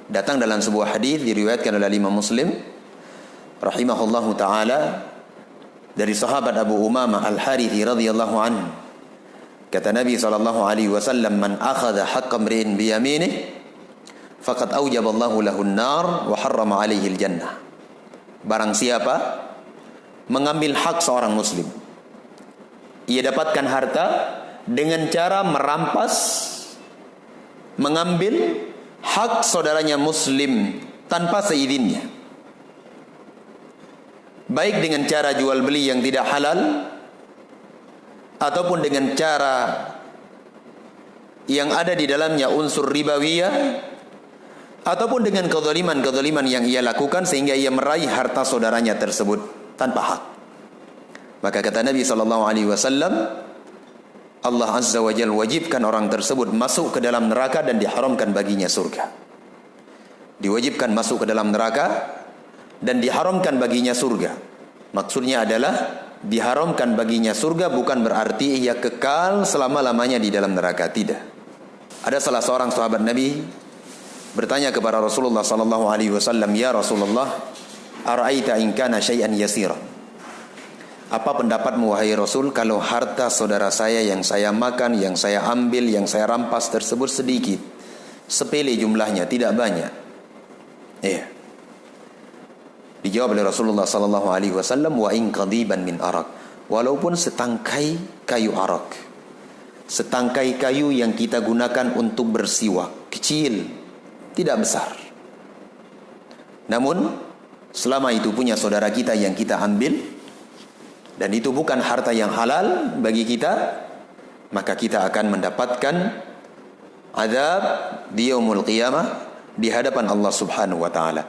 Datang dalam sebuah hadis diriwayatkan oleh Imam Muslim rahimahullahu taala dari sahabat Abu Umamah Al-Harithi radhiyallahu anhu. Kata Nabi sallallahu alaihi wasallam, "Man akhadha haqqa imri'in bi yaminih faqad aujaballahu lahu an-nar wa harrama alaihi al-jannah." Barang siapa mengambil hak seorang muslim, ia dapatkan harta dengan cara merampas, mengambil hak saudaranya muslim tanpa seizinnya, baik dengan cara jual beli yang tidak halal ataupun dengan cara yang ada di dalamnya unsur ribawiyah, ataupun dengan kezaliman yang ia lakukan sehingga ia meraih harta saudaranya tersebut tanpa hak. Maka kata Nabi SAW, Allah Azza wa Jalla wajibkan orang tersebut masuk ke dalam neraka dan diharamkan baginya surga. Diwajibkan masuk ke dalam neraka dan diharamkan baginya surga. Maksudnya adalah diharamkan baginya surga bukan berarti ia kekal selama-lamanya di dalam neraka, tidak. Ada salah seorang sahabat Nabi bertanya kepada Rasulullah SAW, "Ya Rasulullah, ara'aita in kana syai'an yasira?" Apa pendapatmu wahai Rasul kalau harta saudara saya yang saya makan, yang saya ambil, yang saya rampas tersebut sedikit, sepele jumlahnya, tidak banyak? Iya. Dijawab oleh Rasulullah SAW, "Wa in qadiban min arak." Walaupun setangkai kayu arak, setangkai kayu yang kita gunakan untuk bersiwak, kecil, tidak besar. Namun selama itu punya saudara kita yang kita ambil dan itu bukan harta yang halal bagi kita, maka kita akan mendapatkan azab di yaumul qiyamah di hadapan Allah Subhanahu wa taala.